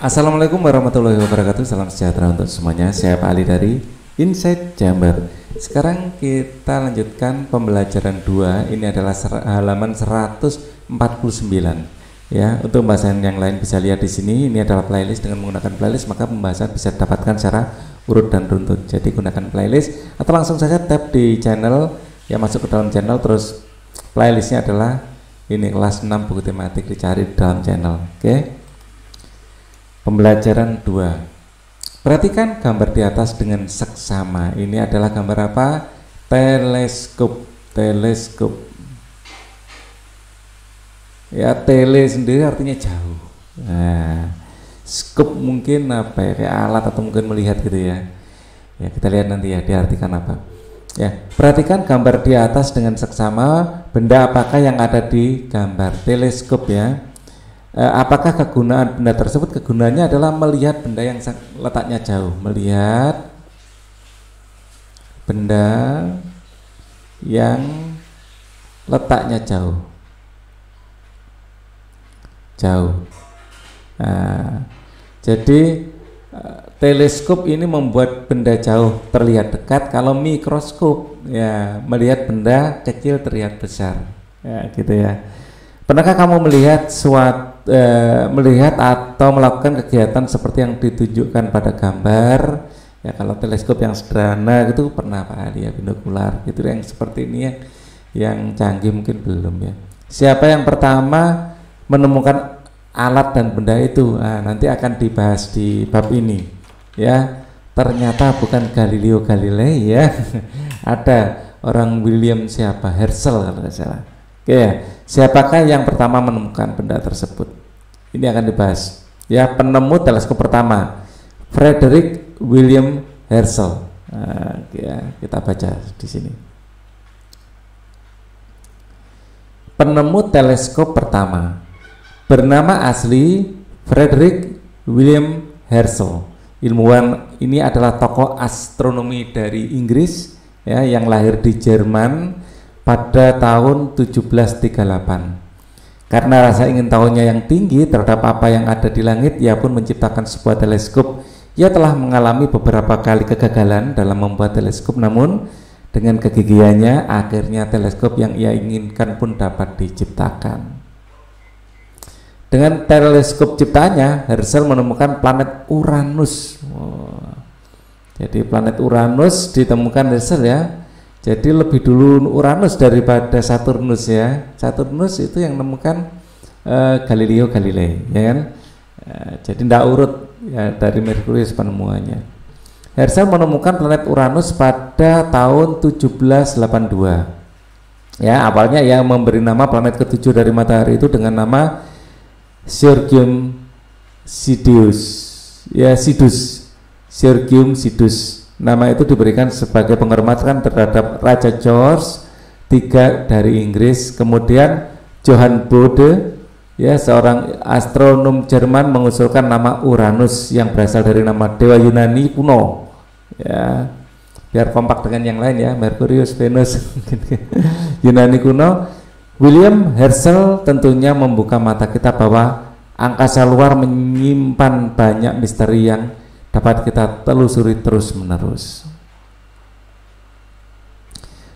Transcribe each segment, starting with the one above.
Assalamualaikum warahmatullahi wabarakatuh. Salam sejahtera untuk semuanya. Saya Pak Ali dari Insight Jambar. Sekarang kita lanjutkan pembelajaran 2. Ini adalah halaman 149. Ya, untuk pembahasan yang lain bisa lihat di sini. Ini adalah playlist. Dengan menggunakan playlist maka pembahasan bisa didapatkan secara urut dan runtut. Jadi gunakan playlist atau langsung saja tap di channel, ya masuk ke dalam channel, terus playlistnya adalah ini kelas 6 buku tematik, dicari di dalam channel. Oke. Pembelajaran 2. Perhatikan gambar di atas dengan seksama. Ini adalah gambar apa? Teleskop. Teleskop. Ya, tele sendiri artinya jauh. Nah, skop mungkin apa ya, kayak alat atau mungkin melihat gitu ya. Ya, kita lihat nanti ya diartikan apa. Ya, perhatikan gambar di atas dengan seksama. Benda apakah yang ada di gambar teleskop ya? Apakah kegunaan benda tersebut? Kegunaannya adalah melihat benda yang letaknya jauh, melihat benda yang letaknya jauh. Nah, jadi teleskop ini membuat benda jauh terlihat dekat. Kalau mikroskop ya melihat benda kecil terlihat besar. Ya, gitu ya. Pernahkah kamu melihat atau melakukan kegiatan seperti yang ditunjukkan pada gambar? Ya, kalau teleskop yang sederhana gitu pernah Pak Ali ya, binokular gitu, yang seperti ini ya, yang canggih mungkin belum ya. Siapa yang pertama menemukan alat dan benda itu? Nah, nanti akan dibahas di bab ini ya. Ternyata bukan Galileo Galilei ya. Ada orang William siapa? Herschel kalau tidak salah. Oke ya. Siapakah yang pertama menemukan benda tersebut? Ini akan dibahas. Ya, penemu teleskop pertama Frederick William Herschel. Nah, ya, kita baca di sini. Penemu teleskop pertama bernama asli Frederick William Herschel. Ilmuwan ini adalah tokoh astronomi dari Inggris ya, yang lahir di Jerman pada tahun 1738. Karena rasa ingin tahunya yang tinggi terhadap apa yang ada di langit, ia pun menciptakan sebuah teleskop. Ia telah mengalami beberapa kali kegagalan dalam membuat teleskop, namun dengan kegigihannya akhirnya teleskop yang ia inginkan pun dapat diciptakan. Dengan teleskop ciptaannya, Herschel menemukan planet Uranus. Jadi planet Uranus ditemukan Herschel ya. Jadi lebih dulu Uranus daripada Saturnus ya. Saturnus itu yang menemukan Galileo Galilei ya kan. Jadi tidak urut ya dari Merkurius penemuannya. Herschel menemukan planet Uranus pada tahun 1782. Ya, awalnya ia memberi nama planet ketujuh dari matahari itu dengan nama Syrgium Sidus. Ya, Syrgium Sidus. Nama itu diberikan sebagai penghormatan terhadap Raja George III dari Inggris. Kemudian Johann Bode, ya seorang astronom Jerman, mengusulkan nama Uranus yang berasal dari nama dewa Yunani kuno. Ya, biar kompak dengan yang lain ya, Merkurius, Venus, Yunani kuno. William Herschel tentunya membuka mata kita bahwa angkasa luar menyimpan banyak misteri yang dapat kita telusuri terus-menerus.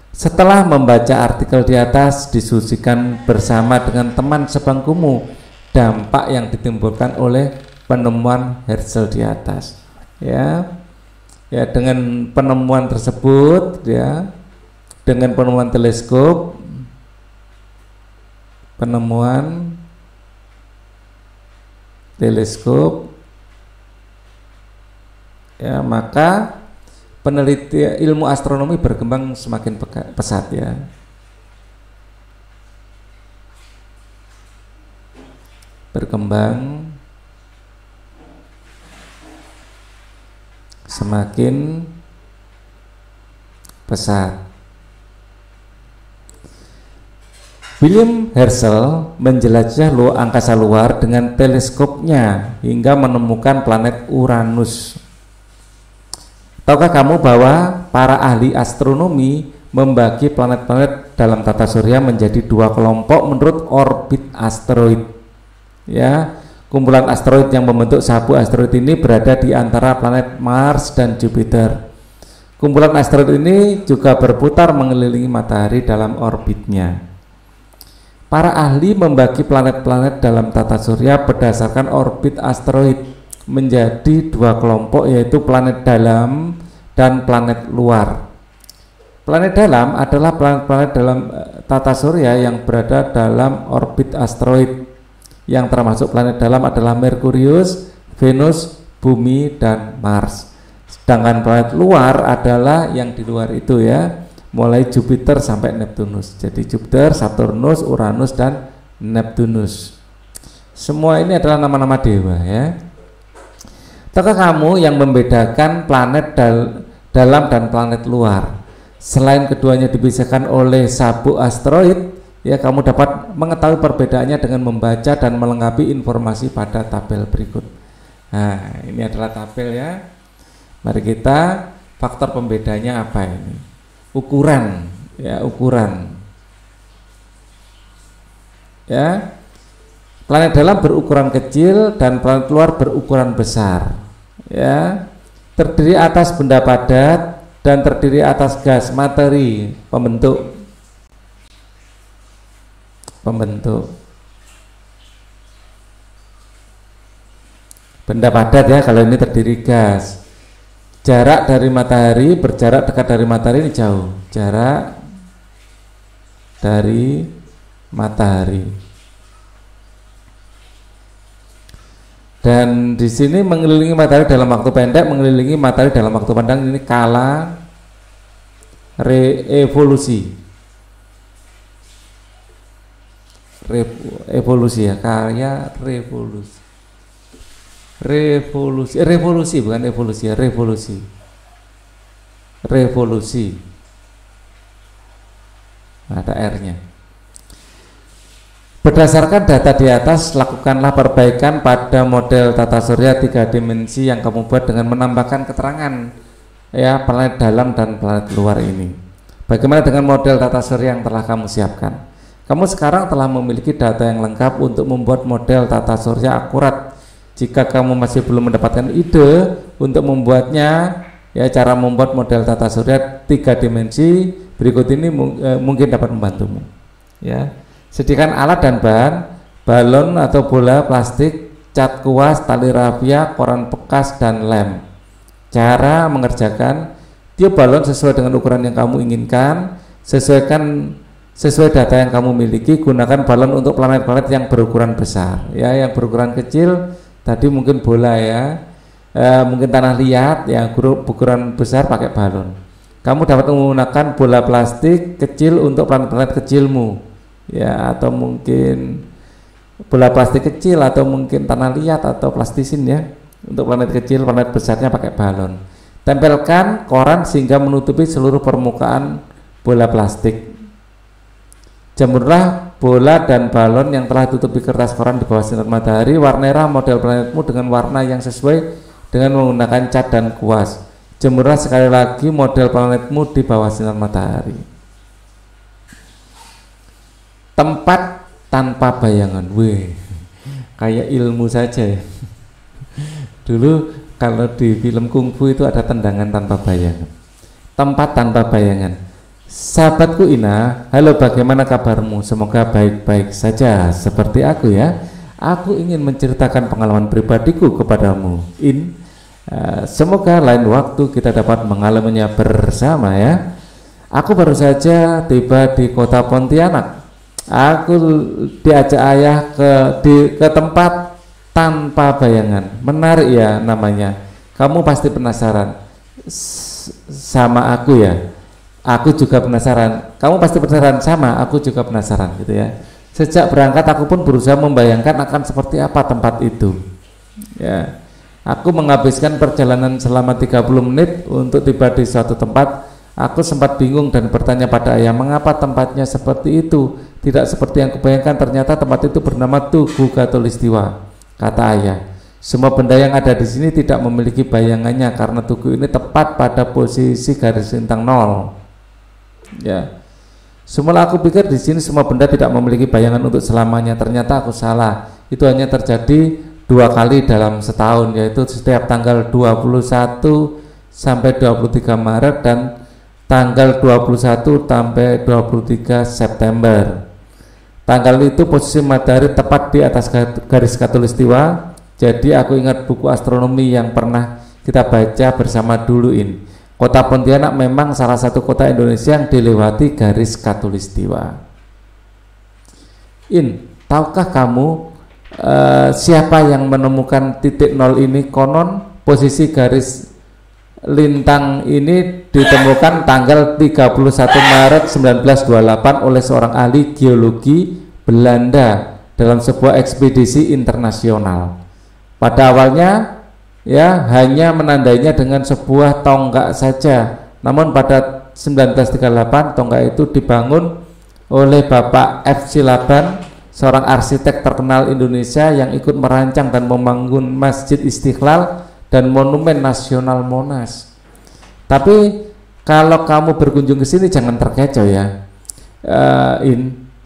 Setelah membaca artikel di atas, diskusikan bersama dengan teman sebangkumu dampak yang ditimbulkan oleh penemuan Herschel di atas. Ya, dengan penemuan tersebut, ya, dengan penemuan teleskop, ya, maka penelitian ilmu astronomi berkembang semakin pesat ya. Berkembang semakin pesat. William Herschel menjelajah angkasa luar dengan teleskopnya hingga menemukan planet Uranus. Tahukah kamu bahwa para ahli astronomi membagi planet-planet dalam tata surya menjadi dua kelompok menurut orbit asteroid. Ya, Kumpulan asteroid yang membentuk sabuk asteroid ini berada di antara planet Mars dan Jupiter. Kumpulan asteroid ini juga berputar mengelilingi matahari dalam orbitnya. Para ahli membagi planet-planet dalam tata surya berdasarkan orbit asteroid menjadi dua kelompok, yaitu planet dalam dan planet luar. Planet dalam adalah planet-planet dalam tata surya yang berada dalam orbit asteroid. Yang termasuk planet dalam adalah Merkurius, Venus, Bumi, dan Mars. Sedangkan planet luar adalah yang di luar itu ya, mulai Jupiter sampai Neptunus. Jadi Jupiter, Saturnus, Uranus, dan Neptunus. Semua ini adalah nama-nama dewa ya. Tahukah kamu yang membedakan planet dalam dan planet luar? Selain keduanya dipisahkan oleh sabuk asteroid, ya, kamu dapat mengetahui perbedaannya dengan membaca dan melengkapi informasi pada tabel berikut. Nah, ini adalah tabel ya. Mari kita, faktor pembedanya apa ini? Ukuran, ya, ukuran. Ya. Planet dalam berukuran kecil dan planet luar berukuran besar. Ya. Terdiri atas benda padat dan terdiri atas gas, materi, pembentuk. Benda padat ya, kalau ini terdiri gas. Jarak dari matahari, berjarak dekat dari matahari ini jauh. Jarak dari matahari. Dan di sini mengelilingi matahari dalam waktu pendek, mengelilingi matahari dalam waktu panjang, ini skala revolusi. Evolusi ya, karya revolusi bukan evolusi ya, revolusi ada R-nya. Berdasarkan data di atas, lakukanlah perbaikan pada model tata surya 3 dimensi yang kamu buat dengan menambahkan keterangan ya planet dalam dan planet luar ini. Bagaimana dengan model tata surya yang telah kamu siapkan? Kamu sekarang telah memiliki data yang lengkap untuk membuat model tata surya akurat. Jika kamu masih belum mendapatkan ide untuk membuatnya, ya, cara membuat model tata surya 3 dimensi berikut ini mungkin dapat membantumu. Ya, sediakan alat dan bahan, balon atau bola plastik, cat kuas, tali rafia, koran bekas, dan lem. Cara mengerjakan: tiup balon sesuai dengan ukuran yang kamu inginkan, sesuai data yang kamu miliki. Gunakan balon untuk planet-planet yang berukuran besar ya, yang berukuran kecil tadi mungkin bola ya, mungkin tanah liat ya, berukuran besar pakai balon. Kamu dapat menggunakan bola plastik kecil untuk planet-planet kecilmu ya, atau mungkin bola plastik kecil, atau mungkin tanah liat atau plastisin ya. Untuk planet kecil, planet besarnya pakai balon. Tempelkan koran sehingga menutupi seluruh permukaan bola plastik. Jemurlah bola dan balon yang telah tutupi kertas koran di bawah sinar matahari. Warnailah model planetmu dengan warna yang sesuai dengan menggunakan cat dan kuas. Jemurlah sekali lagi model planetmu di bawah sinar matahari. Tempat tanpa bayangan. Wih, kayak ilmu saja ya. Dulu kalau di film kungfu itu ada tendangan tanpa bayangan. Tempat tanpa bayangan. Sahabatku Ina, halo, bagaimana kabarmu? Semoga baik-baik saja seperti aku ya. Aku ingin menceritakan pengalaman pribadiku kepadamu, In. Semoga lain waktu kita dapat mengalaminya bersama ya. Aku baru saja tiba di kota Pontianak. Aku diajak ayah ke tempat tanpa bayangan. Menarik ya namanya. Kamu pasti penasaran sama aku ya. Aku juga penasaran. Kamu pasti penasaran sama, aku juga penasaran gitu ya. Sejak berangkat aku pun berusaha membayangkan akan seperti apa tempat itu. Ya. Aku menghabiskan perjalanan selama 30 menit untuk tiba di suatu tempat. Aku sempat bingung dan bertanya pada ayah, mengapa tempatnya seperti itu? Tidak seperti yang kubayangkan. Ternyata tempat itu bernama Tugu Katulistiwa, kata ayah. Semua benda yang ada di sini tidak memiliki bayangannya karena tugu ini tepat pada posisi garis lintang 0. Ya, semula aku pikir di sini semua benda tidak memiliki bayangan untuk selamanya. Ternyata aku salah. Itu hanya terjadi 2 kali dalam setahun, yaitu setiap tanggal 21 sampai 23 Maret dan tanggal 21 sampai 23 September. Tanggal itu posisi matahari tepat di atas garis khatulistiwa. Jadi aku ingat buku astronomi yang pernah kita baca bersama dulu ini. Kota Pontianak memang salah satu kota Indonesia yang dilewati garis khatulistiwa. Tahukah kamu siapa yang menemukan titik nol ini? Konon posisi garis lintang ini ditemukan tanggal 31 Maret 1928 oleh seorang ahli geologi Belanda dalam sebuah ekspedisi internasional. Pada awalnya ya hanya menandainya dengan sebuah tonggak saja. Namun pada 1938 tonggak itu dibangun oleh Bapak F. Silaban, seorang arsitek terkenal Indonesia yang ikut merancang dan membangun Masjid Istiqlal dan Monumen Nasional Monas. Tapi kalau kamu berkunjung ke sini jangan terkecoh ya.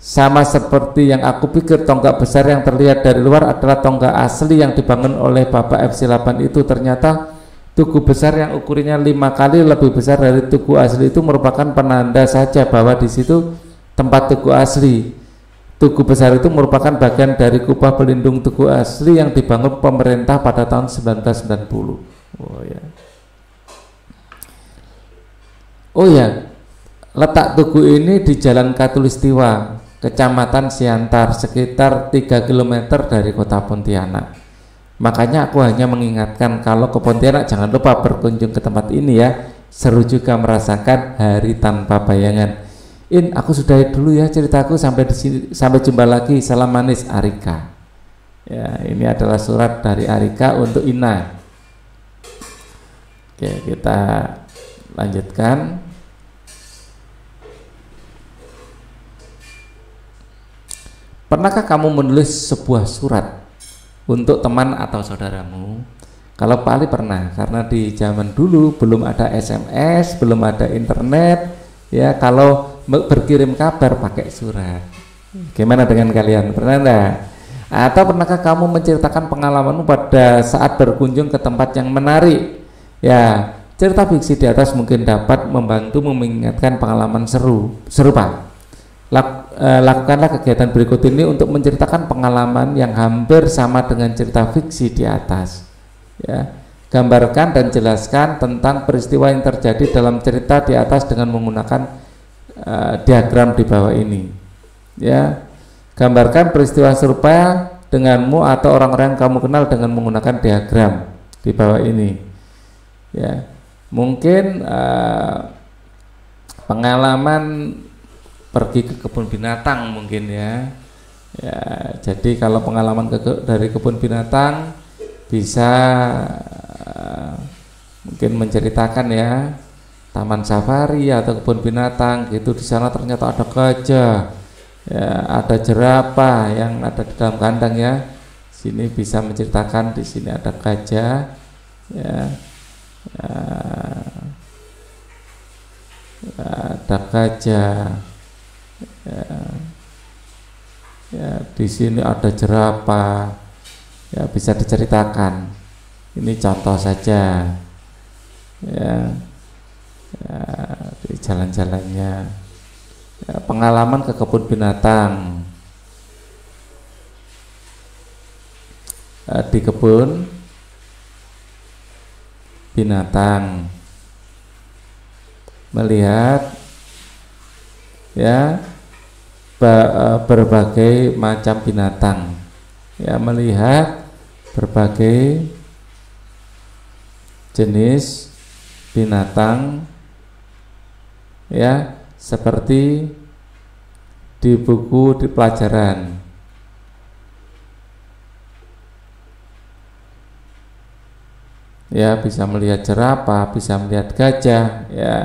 Sama seperti yang aku pikir, tonggak besar yang terlihat dari luar adalah tonggak asli yang dibangun oleh Bapak F. Silaban itu. Ternyata tugu besar yang ukurannya 5 kali lebih besar dari tugu asli itu merupakan penanda saja bahwa di situ tempat tugu asli. Tugu besar itu merupakan bagian dari kubah pelindung tugu asli yang dibangun pemerintah pada tahun 1990. Oh ya, letak tugu ini di Jalan Khatulistiwa, Kecamatan Siantar, sekitar 3 km dari kota Pontianak. Makanya aku hanya mengingatkan kalau ke Pontianak jangan lupa berkunjung ke tempat ini ya. Seru juga merasakan hari tanpa bayangan. Aku sudahi dulu ya ceritaku sampai di sini. Sampai jumpa lagi. Salam manis, Arika. Ya, ini adalah surat dari Arika untuk Ina. Oke, kita lanjutkan. Pernahkah kamu menulis sebuah surat untuk teman atau saudaramu? Kalau Pak Ali pernah, karena di zaman dulu belum ada SMS, belum ada internet, ya kalau berkirim kabar pakai surat. Gimana dengan kalian? Pernah enggak? Atau pernahkah kamu menceritakan pengalamanmu pada saat berkunjung ke tempat yang menarik? Ya, cerita fiksi di atas mungkin dapat membantu mengingatkan pengalaman serupa. Lakukanlah kegiatan berikut ini untuk menceritakan pengalaman yang hampir sama dengan cerita fiksi di atas. Ya, gambarkan dan jelaskan tentang peristiwa yang terjadi dalam cerita di atas dengan menggunakan diagram di bawah ini. Ya, gambarkan peristiwa serupa denganmu atau orang-orang yang kamu kenal dengan menggunakan diagram di bawah ini. Ya, mungkin pengalaman pergi ke kebun binatang mungkin ya. Jadi kalau pengalaman dari kebun binatang bisa mungkin menceritakan ya taman safari atau kebun binatang gitu. Di sana ternyata ada gajah, ya, ada jerapah yang ada di dalam kandang ya. Sini bisa menceritakan di sini ada gajah, ya, ada gajah. Ya, di sini ada jerapah, ya bisa diceritakan. Ini contoh saja, ya di jalan-jalannya, ya, pengalaman ke kebun binatang, di kebun binatang melihat ya berbagai macam binatang, ya melihat berbagai jenis binatang ya seperti di buku di pelajaran. Ya bisa melihat jerapah, bisa melihat gajah, ya.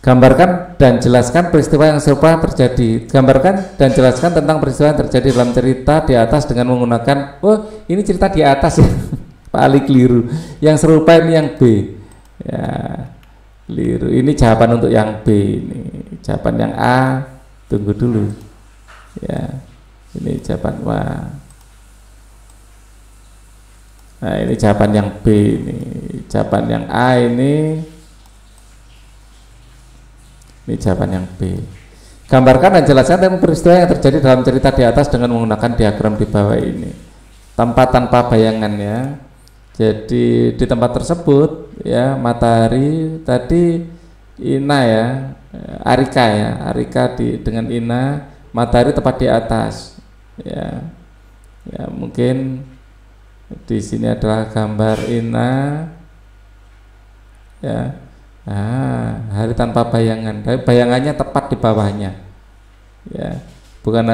Gambarkan dan jelaskan peristiwa yang serupa terjadi. Gambarkan dan jelaskan tentang peristiwa yang terjadi dalam cerita di atas dengan menggunakan, oh ini cerita di atas ya. Pak Ali keliru. Yang serupa ini yang B. Ya, keliru. Ini jawaban untuk yang B. Ini jawaban yang A. Tunggu dulu. Ya, ini jawaban Nah, ini jawaban yang B ini. Jawaban yang A ini jawaban yang B. Gambarkan dan jelaskan tentang peristiwa yang terjadi dalam cerita di atas dengan menggunakan diagram di bawah ini. Tempat tanpa bayangan ya. Jadi di tempat tersebut ya, matahari tadi Ina ya, Arika ya, Arika dengan Ina, matahari tepat di atas ya. Ya, mungkin di sini adalah gambar Ina ya. Hari tanpa bayangan, tapi bayangannya tepat di bawahnya ya, bukan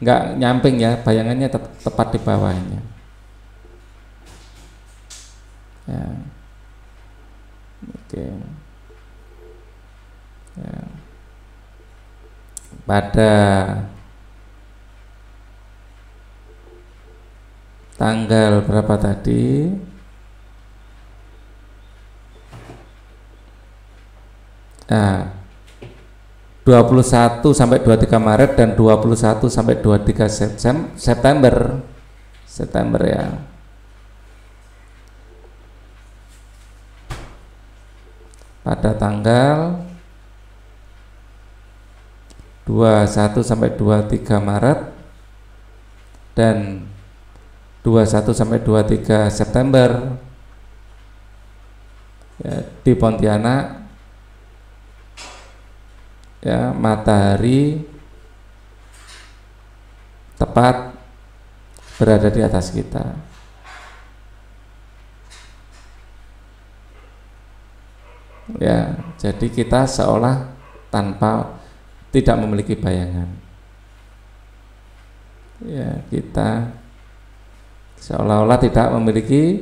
nggak nyamping ya, bayangannya tepat di bawahnya ya. Oke ya. Pada tanggal berapa tadi? 21 sampai 23 Maret dan 21 sampai 23 September ya. Pada tanggal 21 sampai 23 Maret dan 21 sampai 23 September ya, di Pontianak ya, matahari tepat berada di atas kita. Ya, jadi kita seolah tidak memiliki bayangan. Ya, kita seolah-olah tidak memiliki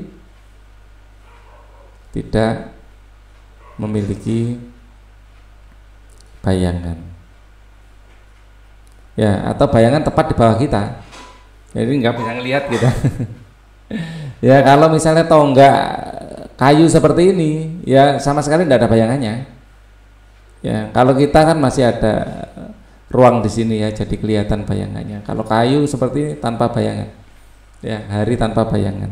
bayangan ya, atau bayangan tepat di bawah kita, jadi nggak bisa ngelihat kita. Ya, kalau misalnya tonggak kayu seperti ini ya, sama sekali tidak ada bayangannya ya. Kalau kita kan masih ada ruang di sini ya, jadi kelihatan bayangannya. Kalau kayu seperti ini tanpa bayangan ya, hari tanpa bayangan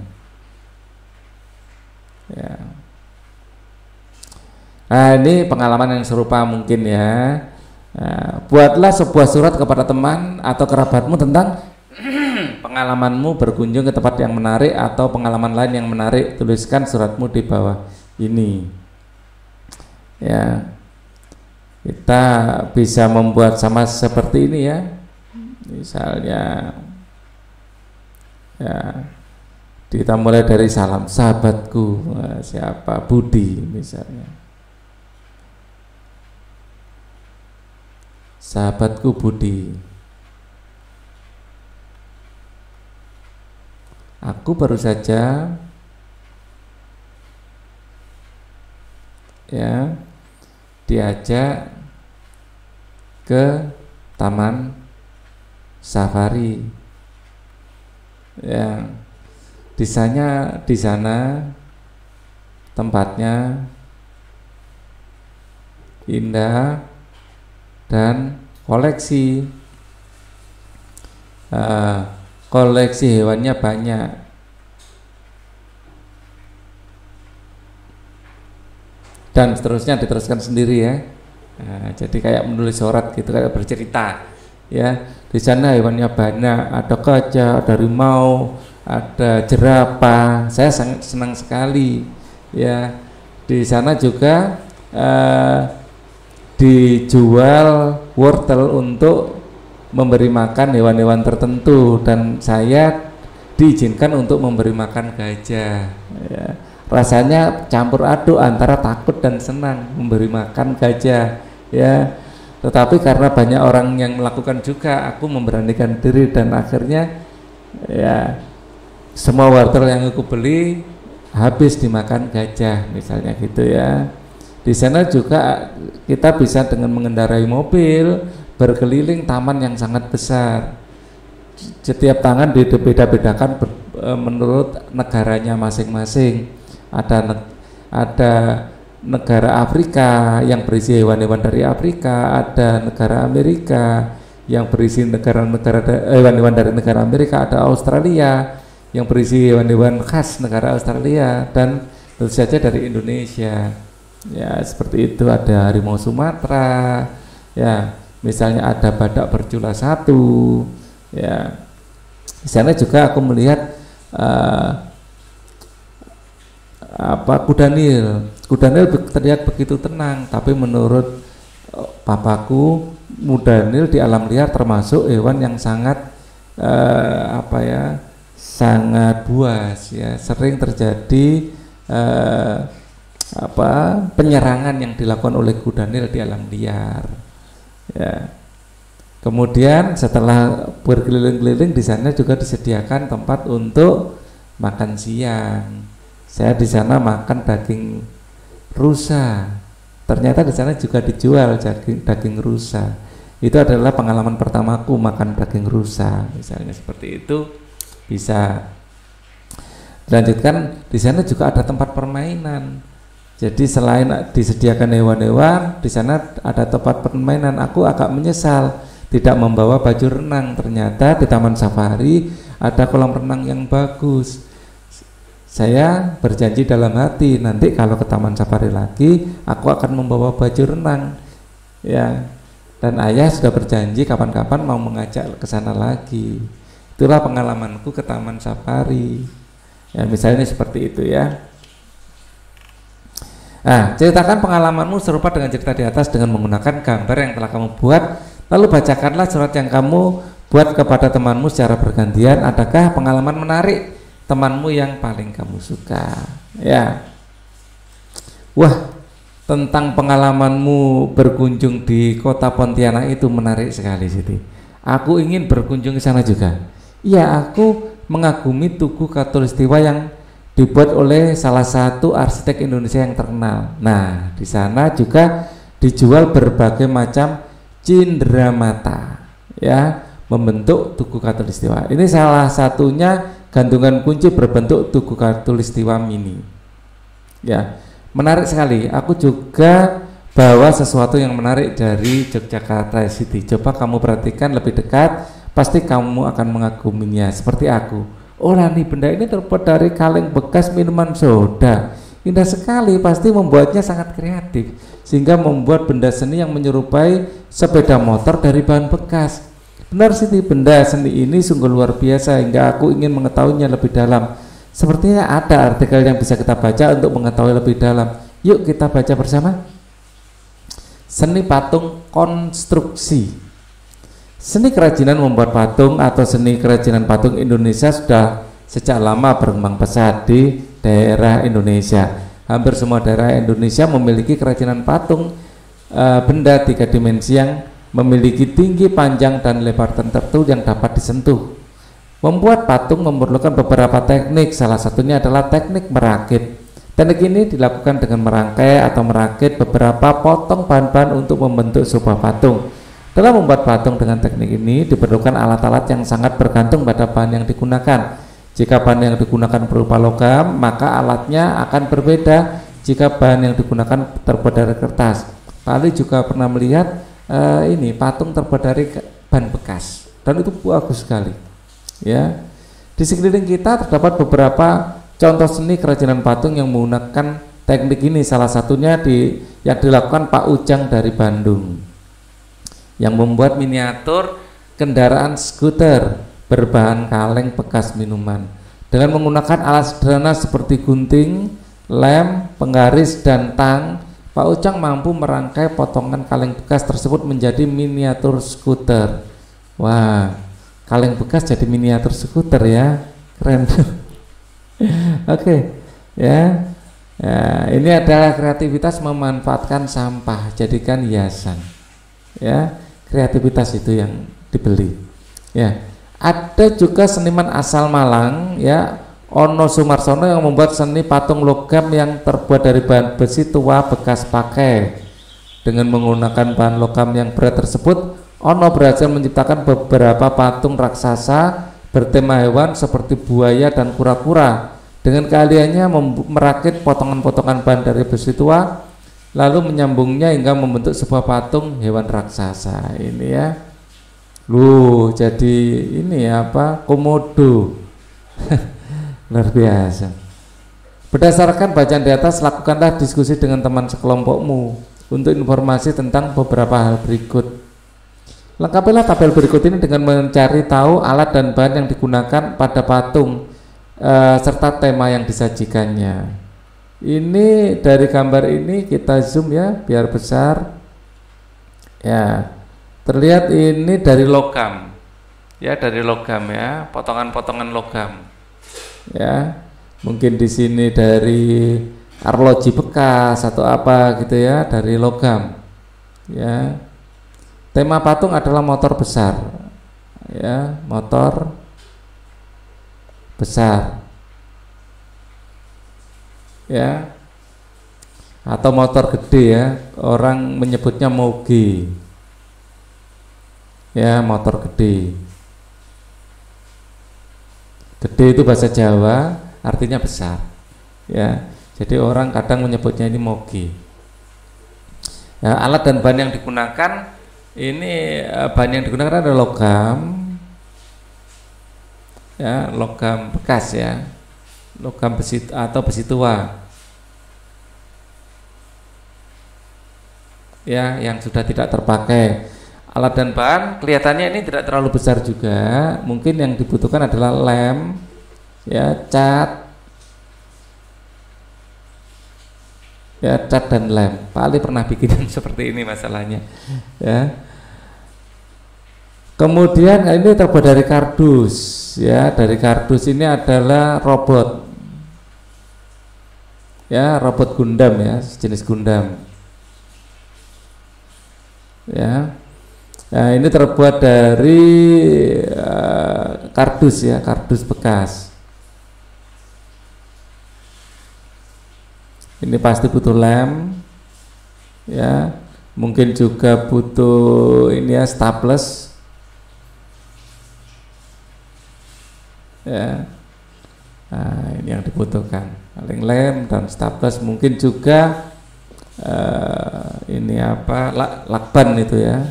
ya. Nah, ini pengalaman yang serupa mungkin ya. Nah, buatlah sebuah surat kepada teman atau kerabatmu tentang pengalamanmu berkunjung ke tempat yang menarik atau pengalaman lain yang menarik. Tuliskan suratmu di bawah ini. Ya, kita bisa membuat sama seperti ini ya. Misalnya, ya, kita mulai dari salam sahabatku, siapa, Budi misalnya. Sahabatku Budi, aku baru saja ya diajak ke taman safari ya, di sana tempatnya indah dan koleksi hewannya banyak. Dan seterusnya diteruskan sendiri ya. Nah, jadi kayak menulis surat gitu, kayak bercerita ya. Di sana hewannya banyak, ada gajah, ada harimau, ada jerapah. Saya sangat senang sekali ya. Di sana juga dijual wortel untuk memberi makan hewan-hewan tertentu, dan saya diizinkan untuk memberi makan gajah ya. Rasanya campur aduk antara takut dan senang memberi makan gajah ya, tetapi karena banyak orang yang melakukan juga, aku memberanikan diri dan akhirnya ya semua wortel yang aku beli habis dimakan gajah misalnya gitu ya. Di sana juga kita bisa dengan mengendarai mobil berkeliling taman yang sangat besar. Setiap tangan beda-bedakan menurut negaranya masing-masing. Ada negara Afrika yang berisi hewan-hewan dari Afrika, ada negara Amerika yang berisi hewan-hewan dari negara Amerika, ada Australia yang berisi hewan-hewan khas negara Australia dan tentu saja dari Indonesia. Ya, seperti itu. Ada harimau Sumatera, ya, misalnya ada badak bercula satu, ya. Di sana juga aku melihat kuda Nil. Kuda Nil terlihat begitu tenang, tapi menurut papaku, kuda Nil di alam liar termasuk hewan yang sangat sangat buas, ya. Sering terjadi penyerangan yang dilakukan oleh kuda Nil di alam liar, ya. Kemudian setelah berkeliling-keliling di sana juga disediakan tempat untuk makan siang. Saya di sana makan daging rusa. Ternyata di sana juga dijual daging rusa. Itu adalah pengalaman pertamaku makan daging rusa, misalnya seperti itu. Bisa dilanjutkan, di sana juga ada tempat permainan. Jadi selain disediakan hewan-hewan, di sana ada tempat permainan. Aku agak menyesal tidak membawa baju renang. Ternyata di Taman Safari ada kolam renang yang bagus. Saya berjanji dalam hati, nanti kalau ke Taman Safari lagi, aku akan membawa baju renang, ya. Dan ayah sudah berjanji kapan-kapan mau mengajak ke sana lagi. Itulah pengalamanku ke Taman Safari. Ya, misalnya seperti itu, ya. Nah, ceritakan pengalamanmu serupa dengan cerita di atas dengan menggunakan gambar yang telah kamu buat. Lalu bacakanlah surat yang kamu buat kepada temanmu secara bergantian. Adakah pengalaman menarik temanmu yang paling kamu suka? Ya. Wah, tentang pengalamanmu berkunjung di kota Pontianak itu menarik sekali, Siti. Aku ingin berkunjung ke sana juga. Iya, aku mengagumi Tugu Katulistiwa yang dibuat oleh salah satu arsitek Indonesia yang terkenal. Nah, di sana juga dijual berbagai macam cindramata, ya, membentuk Tugu Katulistiwa. Ini salah satunya gantungan kunci berbentuk Tugu Katulistiwa mini. Ya, menarik sekali. Aku juga bawa sesuatu yang menarik dari Yogyakarta City. Coba kamu perhatikan lebih dekat, pasti kamu akan mengaguminya seperti aku. Oh, nih benda ini terbuat dari kaleng bekas minuman soda. Indah sekali, pasti membuatnya sangat kreatif sehingga membuat benda seni yang menyerupai sepeda motor dari bahan bekas. Benar sih, benda seni ini sungguh luar biasa hingga aku ingin mengetahuinya lebih dalam. Sepertinya ada artikel yang bisa kita baca untuk mengetahui lebih dalam. Yuk kita baca bersama. Seni patung konstruksi. Seni kerajinan membuat patung atau seni kerajinan patung Indonesia sudah sejak lama berkembang pesat di daerah Indonesia. Hampir semua daerah Indonesia memiliki kerajinan patung benda tiga dimensi yang memiliki tinggi, panjang, dan lebar tertentu yang dapat disentuh. Membuat patung memerlukan beberapa teknik, salah satunya adalah teknik merakit. Teknik ini dilakukan dengan merangkai atau merakit beberapa potong bahan-bahan untuk membentuk sebuah patung. Dalam membuat patung dengan teknik ini diperlukan alat-alat yang sangat bergantung pada bahan yang digunakan. Jika bahan yang digunakan berupa logam, maka alatnya akan berbeda jika bahan yang digunakan terbuat dari kertas. Kali juga pernah melihat ini patung terbuat dari bahan bekas dan itu bagus sekali, ya. Di sekeliling kita terdapat beberapa contoh seni kerajinan patung yang menggunakan teknik ini. Salah satunya yang dilakukan Pak Ujang dari Bandung yang membuat miniatur kendaraan skuter berbahan kaleng bekas minuman dengan menggunakan alat sederhana seperti gunting, lem, penggaris, dan tang. Pak Ujang mampu merangkai potongan kaleng bekas tersebut menjadi miniatur skuter. Wah, kaleng bekas jadi miniatur skuter, ya, keren. Oke, ya. Ya, ini adalah kreativitas memanfaatkan sampah jadikan hiasan. Ya, kreativitas itu yang dibeli. Ya, ada juga seniman asal Malang, ya, Ono Sumarsono, yang membuat seni patung logam yang terbuat dari bahan besi tua bekas pakai. Dengan menggunakan bahan logam yang berat tersebut, Ono berhasil menciptakan beberapa patung raksasa bertema hewan seperti buaya dan kura-kura. Dengan keahliannya merakit potongan-potongan bahan dari besi tua, lalu menyambungnya hingga membentuk sebuah patung hewan raksasa. Ini, ya, jadi ini apa, komodo. Luar biasa. Berdasarkan bacaan di atas, lakukanlah diskusi dengan teman sekelompokmu untuk informasi tentang beberapa hal berikut. Lengkapilah tabel berikut ini dengan mencari tahu alat dan bahan yang digunakan pada patung serta tema yang disajikannya. Ini dari gambar ini kita zoom ya biar besar. Ya, terlihat ini dari logam. Ya, dari logam ya, potongan-potongan logam. Ya. Mungkin di sini dari arloji bekas atau apa gitu ya, dari logam. Ya. Tema patung adalah motor besar. Ya, motor besar. Ya. Atau motor gede ya, orang menyebutnya moge. Ya, motor gede. Gede itu bahasa Jawa, artinya besar, ya. Jadi orang kadang menyebutnya ini moge. Ya, alat dan bahan yang digunakan ini bahan yang digunakan adalah logam, ya, logam bekas ya, logam besi atau besi tua, ya, yang sudah tidak terpakai. Alat dan bahan kelihatannya ini tidak terlalu besar juga. Mungkin yang dibutuhkan adalah lem, ya, cat, ya, cat dan lem. Pak Ali pernah bikin seperti ini masalahnya, ya. Kemudian ini terbuat dari kardus, ya. Dari kardus ini adalah robot, ya, robot Gundam ya, jenis Gundam, ya. Nah, ini terbuat dari kardus ya, kardus bekas. Ini pasti butuh lem, ya. Mungkin juga butuh ini ya, staples, ya. Nah, ini yang dibutuhkan, paling lem dan staples. Mungkin juga ini apa, lakban itu ya.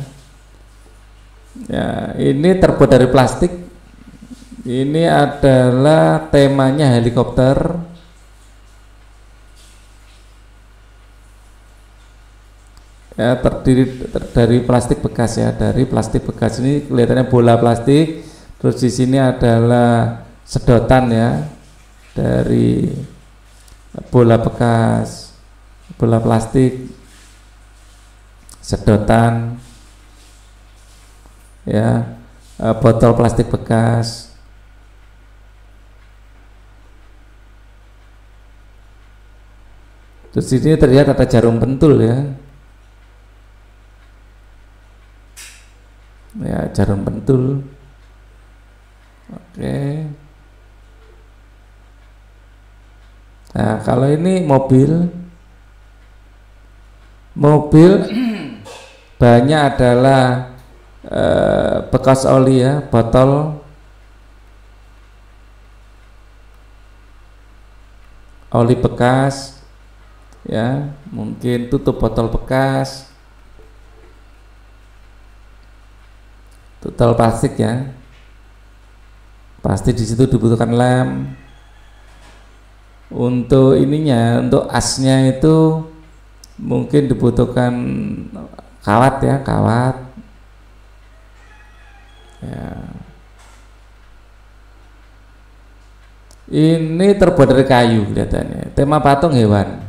Ya, ini terbuat dari plastik. Ini adalah temanya helikopter. Ya, terdiri dari plastik bekas ya, dari plastik bekas. Ini kelihatannya bola plastik. Terus di sini adalah sedotan ya, dari bola bekas, bola plastik, sedotan. Ya, botol plastik bekas. Terus di sini terlihat ada jarum pentul ya. Ya, jarum pentul. Oke. Nah, kalau ini mobil bahannya adalah bekas oli ya, botol oli bekas ya, mungkin tutup botol bekas, botol plastik ya, pasti di situ dibutuhkan lem. Untuk ininya, untuk asnya itu mungkin dibutuhkan kawat ya, kawat. Ya. Ini terbuat dari kayu kelihatannya. Tema patung hewan.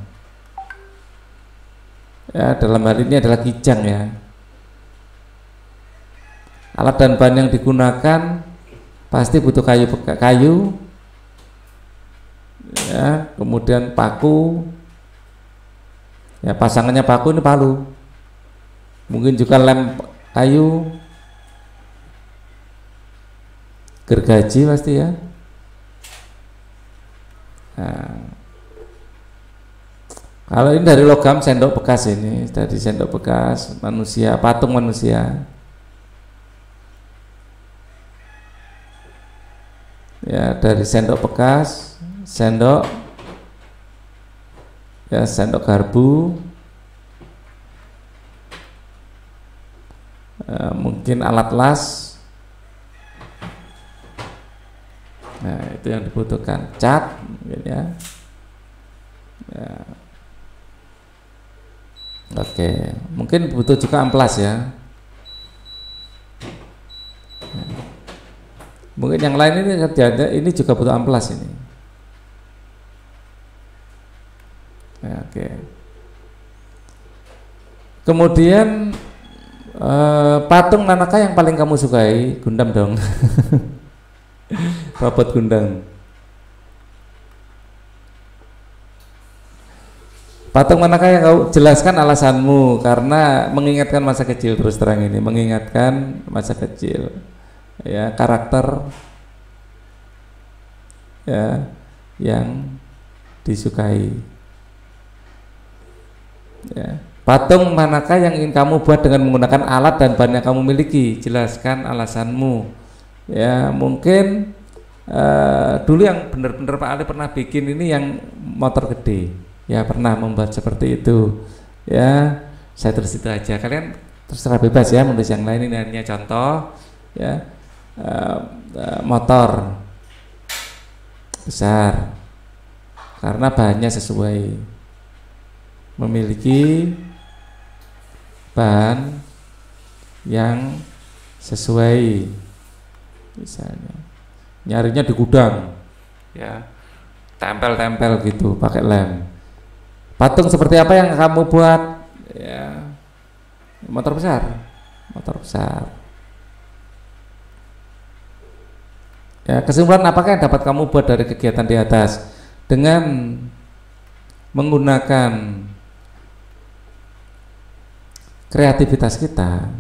Ya, dalam hal ini adalah kijang ya. Alat dan bahan yang digunakan pasti butuh kayu. Ya, kemudian paku. Ya, pasangannya paku ini palu. Mungkin juga lem kayu. Gergaji pasti ya. Nah, kalau ini dari logam, sendok bekas, ini dari sendok bekas manusia, patung manusia. Ya, dari sendok bekas, sendok ya, sendok garpu. Mungkin alat las. Nah, itu yang dibutuhkan, cat mungkin ya. Ya. Oke, mungkin butuh juga amplas ya. Mungkin yang lain ini kerjanya ini juga butuh amplas ini. Ya, oke. Kemudian patung manakah yang paling kamu sukai? Gundam dong. Robot Gundam. Patung manakah yang kau jelaskan alasanmu? Karena mengingatkan masa kecil, terus terang ini mengingatkan masa kecil. Ya, karakter ya yang disukai. Ya. Patung manakah yang ingin kamu buat dengan menggunakan alat dan bahan yang kamu miliki? Jelaskan alasanmu. Ya, mungkin dulu yang benar-benar Pak Ali pernah bikin ini yang motor gede. Ya, pernah membuat seperti itu. Ya, saya terus itu aja. Kalian terserah bebas ya menulis yang lain, ini hanya contoh. Ya, motor besar karena bahannya sesuai, memiliki bahan yang sesuai, misalnya nyarinya di gudang ya, tempel-tempel gitu pakai lem. Patung seperti apa yang kamu buat? Ya, motor besar. Ya, kesimpulan apakah yang dapat kamu buat dari kegiatan di atas? Dengan menggunakan kreativitas kita,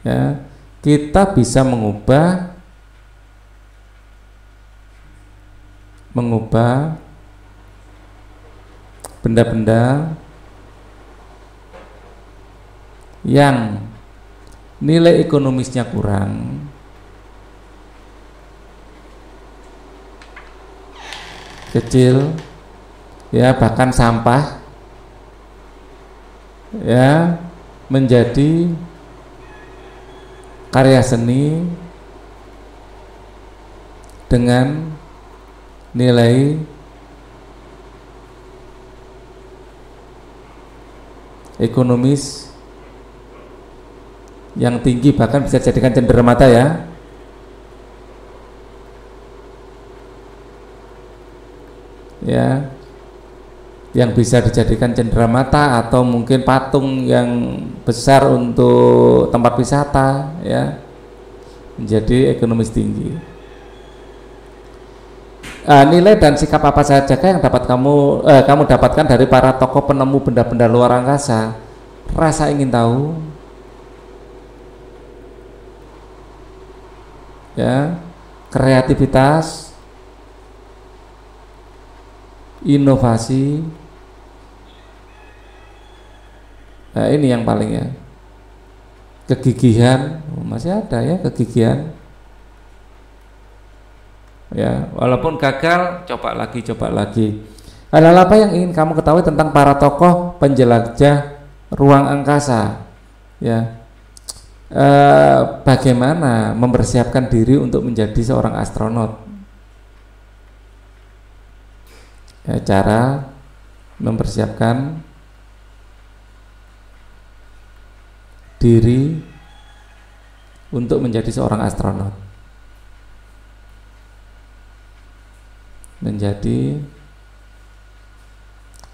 ya, kita bisa mengubah benda-benda yang nilai ekonomisnya kurang kecil, ya, bahkan sampah, ya, menjadi karya seni dengan nilai ekonomis yang tinggi, bahkan bisa dijadikan cenderamata ya. Ya, yang bisa dijadikan cenderamata atau mungkin patung yang besar untuk tempat wisata ya, menjadi ekonomis tinggi. Nilai dan sikap apa saja yang dapat kamu dapatkan dari para tokoh penemu benda-benda luar angkasa? Rasa ingin tahu, ya, kreativitas, inovasi. Nah, ini yang paling ya, kegigihan. Masih ada ya kegigihan. Ya, walaupun gagal, coba lagi. Hal apa yang ingin kamu ketahui tentang para tokoh penjelajah ruang angkasa? Ya, bagaimana mempersiapkan diri untuk menjadi seorang astronot? Ya, cara mempersiapkan diri untuk menjadi seorang astronot, menjadi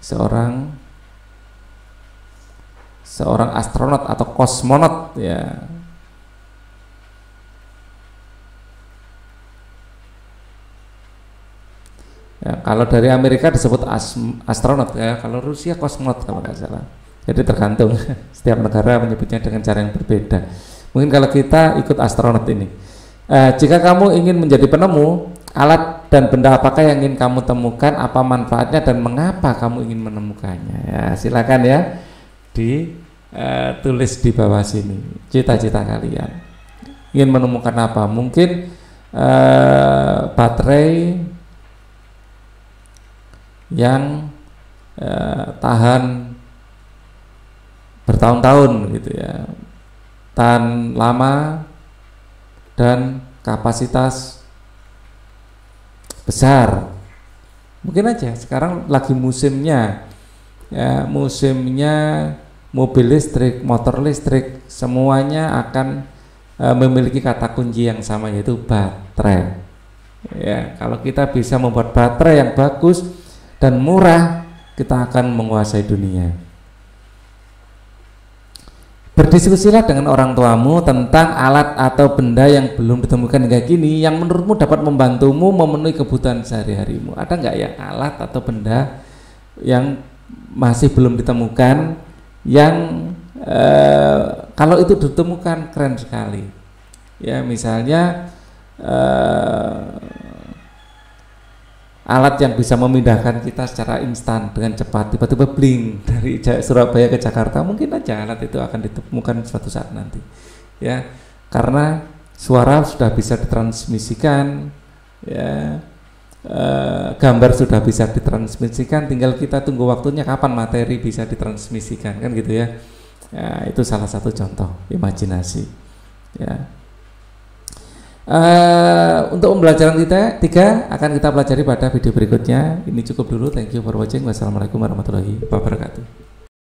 seorang astronot atau kosmonot ya. Ya, kalau dari Amerika disebut astronot ya, kalau Rusia kosmonot kalau nggak salah. Jadi tergantung setiap negara menyebutnya dengan cara yang berbeda. Mungkin kalau kita ikut astronot ini. Jika kamu ingin menjadi penemu, alat dan benda apakah yang ingin kamu temukan, apa manfaatnya dan mengapa kamu ingin menemukannya? Ya, silakan ya ditulis di bawah sini cita-cita kalian. Ingin menemukan apa? Mungkin baterai yang tahan bertahun-tahun gitu ya, tahan lama dan kapasitas besar. Mungkin aja sekarang lagi musimnya, ya, musimnya mobil listrik, motor listrik, semuanya akan memiliki kata kunci yang sama, yaitu baterai. Ya, kalau kita bisa membuat baterai yang bagus dan murah, kita akan menguasai dunia. Berdiskusilah dengan orang tuamu tentang alat atau benda yang belum ditemukan hingga kini yang menurutmu dapat membantumu memenuhi kebutuhan sehari-harimu. Ada nggak ya alat atau benda yang masih belum ditemukan yang kalau itu ditemukan keren sekali? Ya, misalnya alat yang bisa memindahkan kita secara instan dengan cepat, tiba-tiba bling dari Surabaya ke Jakarta, mungkin aja alat itu akan ditemukan suatu saat nanti, ya, karena suara sudah bisa ditransmisikan, ya, gambar sudah bisa ditransmisikan, tinggal kita tunggu waktunya kapan materi bisa ditransmisikan, kan gitu ya. Ya, itu salah satu contoh imajinasi, ya. Untuk pembelajaran kita 3 akan kita pelajari pada video berikutnya. Ini cukup dulu. Thank you for watching. Wassalamualaikum warahmatullahi wabarakatuh.